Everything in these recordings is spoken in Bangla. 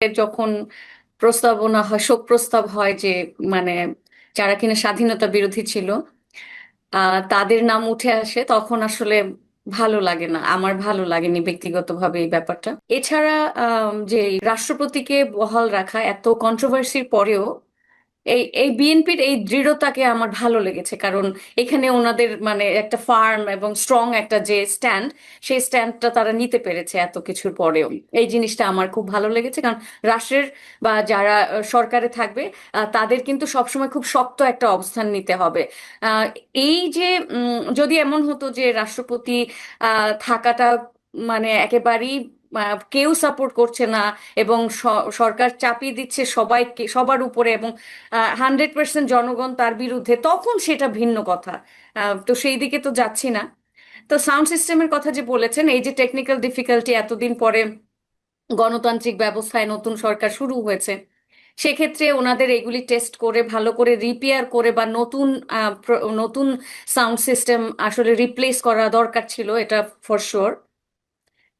যখন প্রস্তাবনা হয়, শোক প্রস্তাব হয় যে মানে যারা কিনা স্বাধীনতা বিরোধী ছিল তাদের নাম উঠে আসে, তখন আসলে ভালো লাগে না, আমার ভালো লাগেনি ব্যক্তিগতভাবে এই ব্যাপারটা। এছাড়া যে রাষ্ট্রপতিকে বহাল রাখা এত কন্ট্রোভার্সির পরেও এই এই বিএনপির এই দৃঢ়তাকে আমার ভালো লেগেছে, কারণ এখানে ওনাদের মানে একটা ফার্ম এবং স্ট্রং একটা যে স্ট্যান্ড, সেই স্ট্যান্ডটা তারা নিতে পেরেছে এত কিছুর পরেও। এই জিনিসটা আমার খুব ভালো লেগেছে, কারণ রাষ্ট্রের বা যারা সরকারে থাকবে তাদের কিন্তু সবসময় খুব শক্ত একটা অবস্থান নিতে হবে। আহ, এই যে যদি এমন হতো যে রাষ্ট্রপতি থাকাটা মানে একেবারেই কেউ সাপোর্ট করছে না এবং সরকার চাপিয়ে দিচ্ছে সবাইকে, সবার উপরে, এবং 100% জনগণ তার বিরুদ্ধে, তখন সেটা ভিন্ন কথা। তো সেই দিকে তো যাচ্ছি না। তো সাউন্ড সিস্টেমের কথা যে বলেছেন, এই যে টেকনিক্যাল ডিফিকাল্টি এতদিন পরে গণতান্ত্রিক ব্যবস্থায় নতুন সরকার শুরু হয়েছে, সেক্ষেত্রে ওনাদের এগুলি টেস্ট করে ভালো করে রিপেয়ার করে বা নতুন নতুন সাউন্ড সিস্টেম আসলে রিপ্লেস করা দরকার ছিল, এটা ফর শিওর।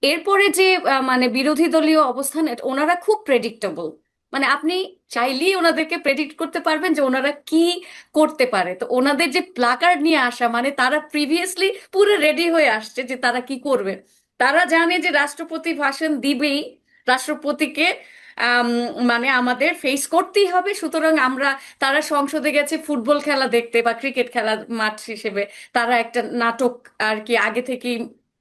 এরপরে যে মানে বিরোধী দলীয় অবস্থান, ওনারা খুব প্রেডিক্টেবল। মানে আপনি চাইলেই ওনাদেরকে প্রেডিক্ট করতে পারবেন যে ওনারা কি করতে পারে। তো ওনাদের যে প্লাকার্ড নিয়ে আসা, মানে তারা প্রিভিয়াসলি পুরো রেডি হয়ে আসছে যে তারা কি করবে। তারা জানে যে রাষ্ট্রপতি ভাষণ দিবেই, রাষ্ট্রপতিকে আম, মানে আমাদের ফেস করতেই হবে, সুতরাং আমরা, তারা সংসদে গেছে ফুটবল খেলা দেখতে বা ক্রিকেট খেলার মাঠ হিসেবে, তারা একটা নাটক আর কি আগে থেকেই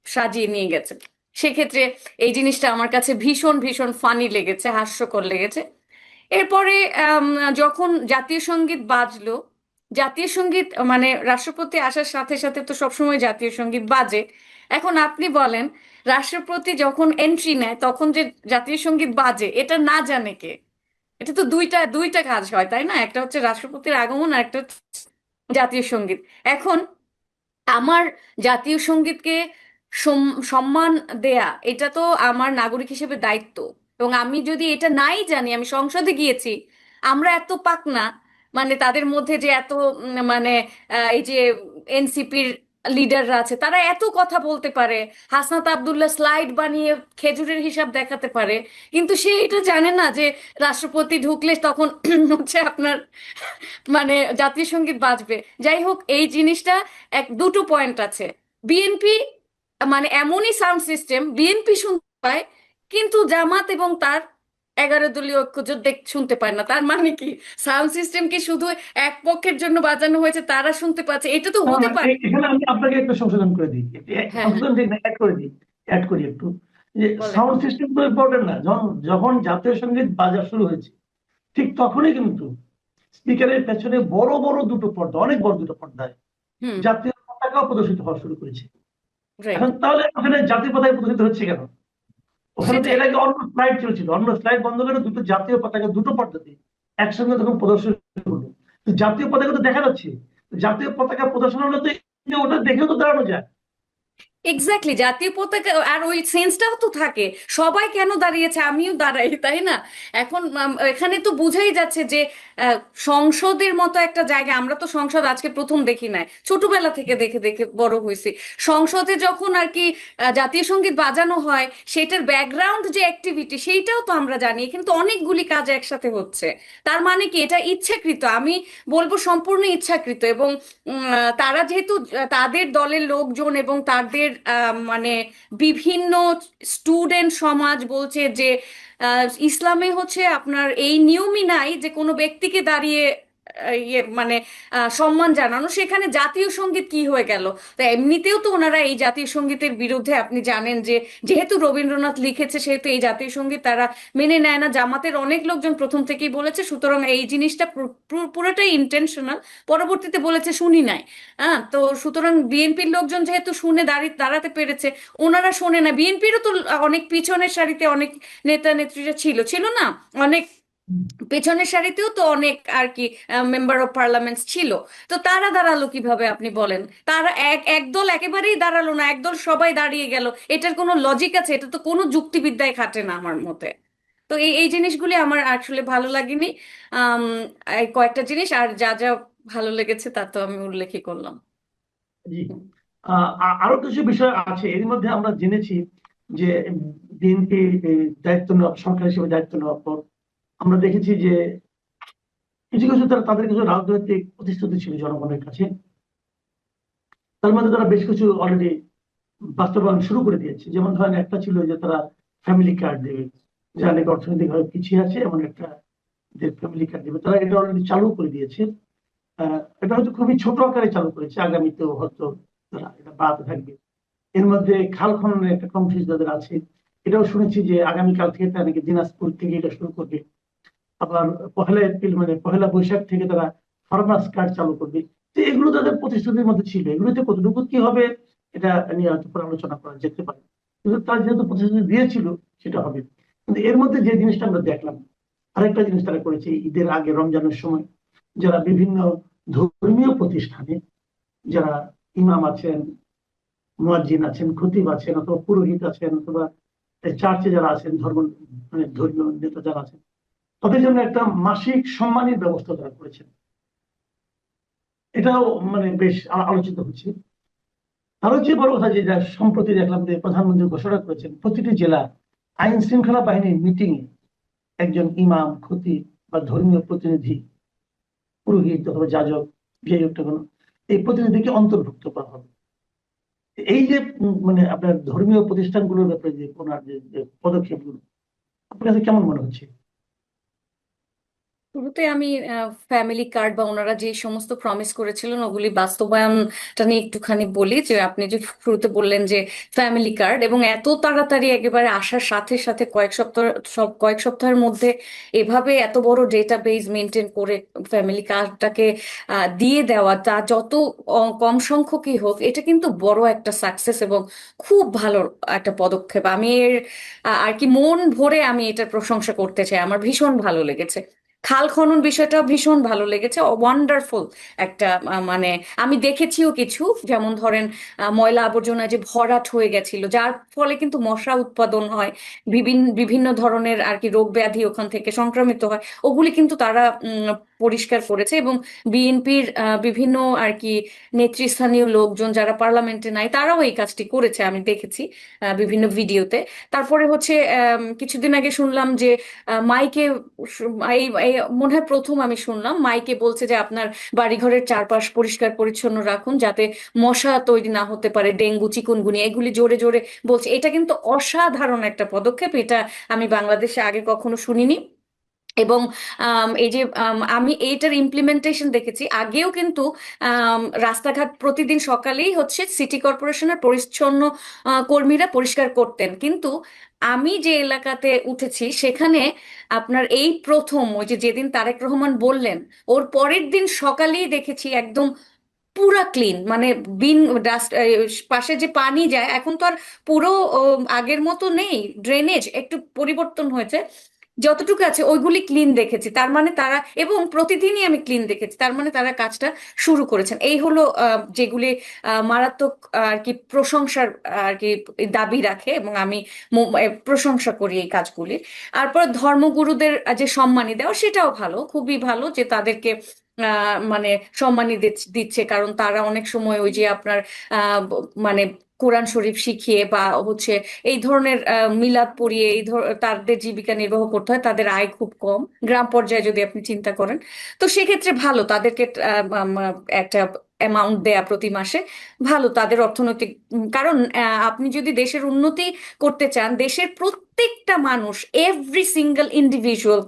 সাজিয়ে নিয়ে গেছে। সেক্ষেত্রে এই জিনিসটা আমার কাছে ভীষণ ভীষণ ফানি লেগেছে, হাস্যকর লেগেছে। এরপরে আম, যখন জাতীয় সঙ্গীত বাজলো, জাতীয় সঙ্গীত মানে রাষ্ট্রপতি আসার সাথে সাথে তো সবসময় জাতীয় সঙ্গীত বাজে। এখন আপনি বলেন, রাষ্ট্রপতি যখন এন্ট্রি নেয় তখন যে জাতীয় সঙ্গীত বাজে, এটা না জানে কে? এটা তো দুইটা দুইটা কাজ হয়, তাই না? একটা হচ্ছে রাষ্ট্রপতির আগমন আর একটা হচ্ছে জাতীয় সঙ্গীত। এখন আমার জাতীয় সঙ্গীতকে সম্মান দেয়া, এটা তো আমার নাগরিক হিসেবে দায়িত্ব। এবং আমি যদি এটা নাই জানি, আমি সংসদে গিয়েছি, আমরা এত পাকনা, মানে তাদের মধ্যে যে এত মানে এই যে এনসিপির লিডাররা আছে, তারা এত কথা বলতে পারে, হাসনাত আব্দুল্লাহ স্লাইড বানিয়ে খেজুরের হিসাব দেখাতে পারে, কিন্তু সে এটা জানে না যে রাষ্ট্রপতি ঢুকলে তখন হচ্ছে আপনার মানে জাতীয় সঙ্গীত বাজবে। যাই হোক, এই জিনিসটা দুটো পয়েন্ট আছে। বিএনপি মানে এমনই সাউন্ড সিস্টেম, বিএনপি শুনতে পায় কিন্তু জামাত এবং তার 11 দলীয় ঐক্যজোট শুনতে পায় না। তার মানে কি, সাউন্ড সিস্টেম কি শুধু এক পক্ষের জন্য বাজানো হয়েছে, তারা শুনতে পাচ্ছে? এটা তো না, হতে না, পারে। এখানে আমি আপনাকে একটু সংশোধন করে দিই, হ্যাঁ, হ্যাঁ, সংশোধন ঠিক না, অ্যাড করে দিই, অ্যাড করি একটু। যে বলেন। সাউন্ড সিস্টেম তো ইম্পর্টেন্ট না, যখন যখন জাতীয় সঙ্গীত বাজা শুরু হয়েছে ঠিক তখনই কিন্তু স্পিকারের পেছনে বড় বড় দুটো পর্দা, অনেক বড় দুটো পর্দায় হুম। জাতীয় পতাকাও প্রদর্শিত হওয়া শুরু করেছে। রাইট। এখন তাহলে ওখানে জাতীয় পতাকা প্রদর্শিত হচ্ছে কেন? ওখানে তো সেটাই। এর আগে অন্য স্লাইড চলছিল, অন্য স্লাইড বন্ধ করে দুটো জাতীয় পতাকা দুটো পর্দাতে একসঙ্গে তখন প্রদর্শন হলো। তো জাতীয় পতাকা তো দেখা যাচ্ছে, জাতীয় পতাকা প্রদর্শন হলে তো ওটা দেখেও তো দাঁড়ানো যায়। এক্স্যাক্টলি, জাতীয় পতাকা আর ওই সেন্সটাও তো থাকে। সবাই কেন দাঁড়িয়েছে, আমিও দাঁড়াই, তাই না? এখন এখানে তো বোঝাই যাচ্ছে যে আহ, সংসদের মতো একটা জায়গা, আমরা তো সংসদ আজকে প্রথম দেখি নাই, ছোটবেলা থেকে দেখে দেখে বড় হয়েছি। সংসদে যখন আর কি জাতীয় সঙ্গীত বাজানো হয়, সেটার ব্যাকগ্রাউন্ড যে অ্যাক্টিভিটি, সেইটাও তো আমরা জানি। কিন্তু অনেকগুলি কাজ একসাথে হচ্ছে, তার মানে কি এটা ইচ্ছাকৃত? আমি বলবো সম্পূর্ণ ইচ্ছাকৃত। এবং তারা যেহেতু তাদের দলের লোকজন এবং তাদের মানে বিভিন্ন স্টুডেন্ট সমাজ বলছে যে ইসলামে হচ্ছে আপনার এই নিয়মই নাই যে কোনো ব্যক্তিকে দাঁড়িয়ে ইয়ে মানে সম্মান জানানো, সেখানে জাতীয় সঙ্গীত কি হয়ে গেল? তো এমনিতেও তো ওনারা এই জাতীয় সঙ্গীতের বিরুদ্ধে, আপনি জানেন যে যেহেতু রবীন্দ্রনাথ লিখেছে সেহেতু এই জাতীয় সঙ্গীত তারা মেনে নেয় না। জামাতের অনেক লোকজন প্রথম থেকেই বলেছে, সুতরাং এই জিনিসটা পুরোটাই ইন্টেনশনাল। পরবর্তীতে বলেছে শুনি নাই। হ্যাঁ, তো সুতরাং বিএনপির লোকজন যেহেতু শুনে দাঁড়াতে পেরেছে, ওনারা শোনে না। বিএনপিরও তো অনেক পিছনের সারিতে অনেক নেতা নেত্রীরা ছিল, ছিল না? অনেক পেছনের সারিতেও তো অনেক আর কি মেম্বার অফ পার্লামেন্ট ছিল। তো তারা দাঁড়ালো কিভাবে আপনি বলেন? তারা একদল একেবারেই দাঁড়ালো না, একদল সবাই দাঁড়িয়ে গেল। এটার কোনো লজিক আছে? এটা তো কোনো যুক্তিবিদ্যায় খাটে না আমার মতে। তো এই এই জিনিসগুলি আমার আসলে ভালো লাগেনি। আম, এই কয়েকটা জিনিস, আর যা যা ভালো লেগেছে তা তো আমি উল্লেখই করলাম। জি। আরো কিছু বিষয় আছে, এর মধ্যে আমরা জেনেছি যে বিএনপি দায়িত্ব নেওয়া, সরকার হিসেবে দায়িত্ব নেওয়ার পর আমরা দেখেছি যে কিছু কিছু তাদের কিছু রাজনৈতিক প্রতিশ্রুতি ছিল জনগণের কাছে, তার মধ্যে তারা বেশ কিছু অলরেডি বাস্তবায়ন শুরু করে দিয়েছে। যেমন ধরেন একটা ছিল যে তারা ফ্যামিলি কার্ড দেবে, যারা নাকি অর্থনৈতিকভাবে পিছিয়ে আছে এমন একটা ফ্যামিলি কার্ড দেবে, তারা এটা অলরেডি চালু করে দিয়েছে। এটা হয়তো খুবই ছোট আকারে চালু করেছে, আগামীতেও হয়তো তারা এটা বাড়াতে থাকবে। এর মধ্যে খাল খননের একটা কর্মসূচি যাদের আছে, এটাও শুনেছি যে আগামীকাল থেকে তারা নাকি দিনাজপুর থেকে এটা শুরু করবে। আবার পহেলা এপ্রিল মানে পহেলা বৈশাখ থেকে তারা ফার্মার্স কার্ড চালু করবে। তো এগুলো তাদের প্রতিশ্রুতির মধ্যে ছিল, এগুলোতে কতটুকু কি হবে এটা নিয়ে হয়তো পরে আলোচনা করা যেতে পারে, কিন্তু তারা যেহেতু প্রতিশ্রুতি দিয়েছিল সেটা হবে। কিন্তু এর মধ্যে যে জিনিসটা আমরা দেখলাম, আরেকটা জিনিস তারা করেছে ঈদের আগে রমজানের সময়, যারা বিভিন্ন ধর্মীয় প্রতিষ্ঠানে যারা ইমাম আছেন, মুয়াজ্জিন আছেন, খতিব আছেন, অথবা পুরোহিত আছেন, অথবা চার্চে যারা আছেন, মানে ধর্মীয় নেতা যারা আছেন, তাদের জন্য একটা মাসিক সম্মানের ব্যবস্থা তারা করেছেন। এটাও মানে বেশ আলোচিত হচ্ছে। আরো যে বড় কথা, যে যা সম্প্রতি দেখলাম যে প্রধানমন্ত্রী ঘোষণা করেছেন প্রতিটি জেলা আইন শৃঙ্খলা বাহিনীর মিটিং এ একজন ইমাম, খতিব বা ধর্মীয় প্রতিনিধি, পুরোহিত অথবা যাজক, যাই হোক না কেন, এই প্রতিনিধিকে অন্তর্ভুক্ত করা হবে। এই যে মানে আপনার ধর্মীয় প্রতিষ্ঠানগুলোর ব্যাপারে যে ওনার যে পদক্ষেপগুলো, আপনার কাছে কেমন মনে হচ্ছে? শুরুতে আমি ফ্যামিলি কার্ড বা ওনারা যে সমস্ত প্রমিস করেছিলেন ওগুলি বাস্তবায়নটা নিয়ে একটুখানি বলি। যে আপনি যে শুরুতে বললেন যে ফ্যামিলি কার্ড, এবং এত তাড়াতাড়ি একেবারে আসার সাথে সাথে কয়েক সপ্তাহের মধ্যে এভাবে এত বড় ডেটাবেজ মেনটেন করে ফ্যামিলি কার্ডটাকে দিয়ে দেওয়া, তা যত কম সংখ্যকই হোক, এটা কিন্তু বড় একটা সাকসেস এবং খুব ভালো একটা পদক্ষেপ। আমি এর আর কি মন ভরে আমি এটার প্রশংসা করতে চাই, আমার ভীষণ ভালো লেগেছে। খাল খনন বিষয়টা ভীষণ ভালো লেগেছে, ওয়ান্ডারফুল একটা মানে আমি দেখেছিও কিছু, যেমন ধরেন ময়লা আবর্জনা যে ভরাট হয়ে গেছিল, যার ফলে কিন্তু মশা উৎপাদন হয়, বিভিন্ন বিভিন্ন ধরনের আর কি রোগ ব্যাধি ওখান থেকে সংক্রমিত হয়, ওগুলি কিন্তু তারা পরিষ্কার করেছে। এবং বিএনপির বিভিন্ন আর কি নেতৃস্থানীয় লোকজন যারা পার্লামেন্টে নাই, তারাও এই কাজটি করেছে, আমি দেখেছি বিভিন্ন ভিডিওতে। তারপরে হচ্ছে কিছুদিন আগে শুনলাম যে মাইকে এই মনে হয় প্রথম আমি শুনলাম মাইকে বলছে যে আপনার বাড়িঘরের চারপাশ পরিষ্কার পরিচ্ছন্ন রাখুন, যাতে মশা তৈরি না হতে পারে, ডেঙ্গু, চিকুনগুনিয়া, এগুলি জোরে জোরে বলছে। এটা কিন্তু অসাধারণ একটা পদক্ষেপ, এটা আমি বাংলাদেশে আগে কখনো শুনিনি। এবং এই যে আমি এইটার ইমপ্লিমেন্টেশন দেখেছি আগেও কিন্তু। রাস্তাঘাট প্রতিদিন সকালেই হচ্ছে সিটি কর্পোরেশনের পরিচ্ছন্ন কর্মীরা পরিষ্কার করতেন, কিন্তু আমি যে এলাকাতে উঠেছি সেখানে আপনার এই প্রথম ওই যে যেদিন তারেক রহমান বললেন, ওর পরের দিন সকালেই দেখেছি একদম পুরা ক্লিন, মানে বিন ডাস্ট, পাশে যে পানি যায় এখন তো আর পুরো আগের মতো নেই, ড্রেনেজ একটু পরিবর্তন হয়েছে, যতটুকু আছে ওইগুলি ক্লিন দেখেছি। তার মানে তারা, এবং প্রতিদিনই আমি ক্লিন দেখেছি, তার মানে তারা কাজটা শুরু করেছেন। এই হলো যেগুলি মারাত্মক আর কি প্রশংসার আর কি দাবি রাখে, এবং আমি প্রশংসা করি এই কাজগুলি। তারপর ধর্মগুরুদের যে সম্মানী দেওয়া, সেটাও ভালো, খুবই ভালো যে তাদেরকে মানে সম্মানী দিচ্ছে, কারণ তারা অনেক সময় ওই যে আপনার মানে কোরআন শরীফ শিখিয়ে বা হচ্ছে এই ধরনের মিলাদ পড়িয়ে তাদের জীবিকা নির্বাহ করতে হয়, তাদের আয় খুব কম গ্রাম পর্যায়ে যদি আপনি চিন্তা করেন। তো সেক্ষেত্রে ভালো তাদেরকে একটা অ্যামাউন্ট দেয়া প্রতি মাসে, ভালো তাদের অর্থনৈতিক কারণ আপনি যদি দেশের উন্নতি করতে চান, দেশের প্রত্যেকটা মানুষ, এভরি সিঙ্গেল ইন্ডিভিজুয়ালকে